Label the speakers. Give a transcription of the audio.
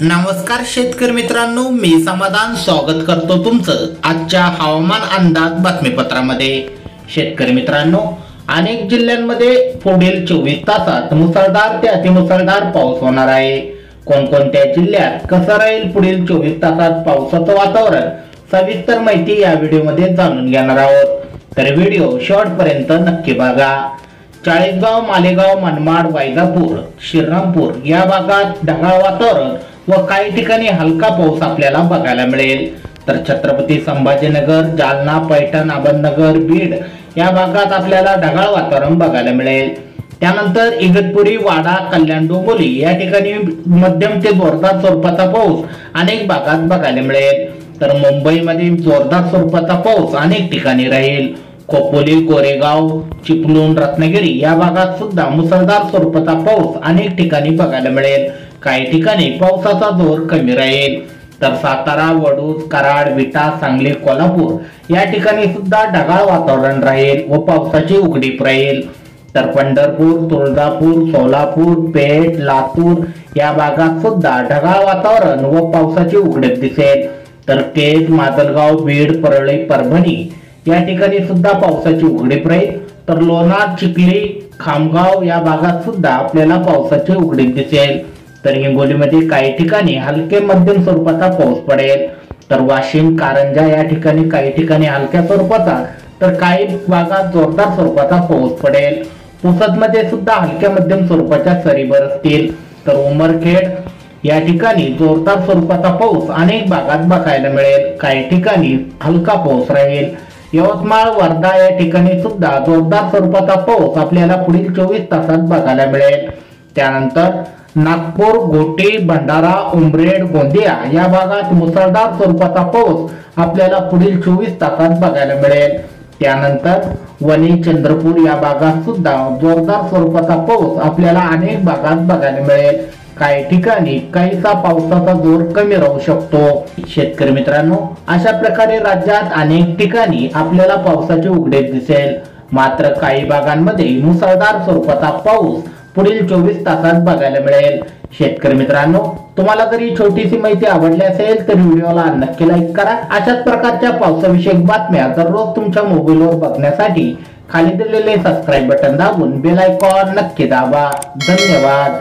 Speaker 1: नमस्कार शेतकरी मित्रांनो, मी समाधान स्वागत करतो तुमचं आजच्या हवामान अंदाज बातमीपत्रामध्ये। शेतकरी मित्रांनो, अनेक जिल्ह्यांमध्ये पुढील 24 तासात मुसळधार ते अतिमुसळधार पाऊस होणार आहे। कोणकोणत्या जिल्ह्यात कसं राहील पुढील 24 तासात पावसाचं वातावरण, सविस्तर माहिती या व्हिडिओमध्ये जाणून घेणार आहोत। तर व्हिडिओ शेवटपर्यंत नक्की बघा। चाळीसगाव, मालेगाव, मनमाड, वैजापूर, श्रीरामपूर या भागात ढगाळ वातावरण व काही ठिकाणी हलका पाऊस आपल्याला बघायला मिळेल। तर छत्रपती संभाजीनगर, जालना, पैठण, अहमदनगर, बीड या भागात आपल्याला ढगाळ वातावरण बघायला मिळेल। त्यानंतर इगतपुरी, वाडा, कल्याण, डोंबिवली या ठिकाणी मध्यम ते जोरदार स्वरूपाचा पाऊस अनेक भागात बघायला मिळेल। तर मुंबईमध्ये जोरदार स्वरूपाचा पाऊस अनेक ठिकाणी राहील। खोपोली, कोरेगाव, चिपळूण, रत्नागिरी या भागात सुद्धा मुसळधार स्वरूपाचा पाऊस अनेक ठिकाणी बघायला मिळेल। काही ठिकाणी पावसाचा जोर कमी राहील। तर सातारा, वडूज, कराड, विटा, सांगली, कोल्हापूर या ठिकाणी सुद्धा ढगाळ वातावरण राहील व पावसाची उघडीप राहील। तर पंढरपूर, तुळजापूर, सोलापूर, पेठ, लातूर या भागात सुद्धा ढगाळ वातावरण व पावसाची उघडीप दिसेल। तर केज, माजलगाव, बीड, परळी, परभणी या ठिकाणी सुद्धा पावसाची उघडीप राहील। तर लोणार, चिखली, खामगाव या भागात सुद्धा आपल्याला पावसाची उघडीप दिसेल। तर हिंगोलीमध्ये काही ठिकाणी हलके मध्यम स्वरूपाचा पाऊस पडेल। तर वाशिम, कारंजा या ठिकाणी काही ठिकाणी हलक्या स्वरूपाचा तर काही भागात जोरदार स्वरूपाचा पाऊस पडेल। पुसदमध्ये सुद्धा हलक्या मध्यम स्वरूपाच्या सरी बरसतील। तर उमरखेड या ठिकाणी जोरदार स्वरूपाचा पाऊस अनेक भागात बघायला मिळेल। काही ठिकाणी हलका पाऊस राहील। यवतमाळ, वर्धा या ठिकाणी सुद्धा जोरदार स्वरूपाचा पाऊस आपल्याला पुढील 24 तासात बघायला मिळेल। त्यानंतर नागपूर, घोटी, भंडारा, उमरेड, गोंदिया या भागात मुसळधार स्वरूपाचा पाऊस आपल्याला पुढील 24 तासात बघायला मिळेल। त्यानंतर वणी, चंद्रपूर या भागात सुद्धा जोरदार स्वरूपाचा पाऊस आपल्याला अनेक भागात बघायला मिळेल। काही ठिकाणी काहीसा पावसाचा जोर कमी राहू शकतो। शेतकरी मित्रांनो, अशा प्रकारे राज्यात अनेक ठिकाणी आपल्याला पावसाची उघडीप दिसेल। मात्र काही भागांमध्ये मुसळधार स्वरूपाचा पाऊस पुढील 24 तासात बघायला मिळेल। शेतकरी मित्रांनो, तुम्हाला जर ही छोटीशी माहिती आवडली असेल तर व्हिडिओला नक्की लाईक करा। अशाच प्रकारच्या पावसाविषयक बातम्या दररोज तुमच्या मोबाईलवर बघण्यासाठी खाली दिलेले सबस्क्राईब बटन दाबून बेल आयकॉन नक्की दाबा। धन्यवाद।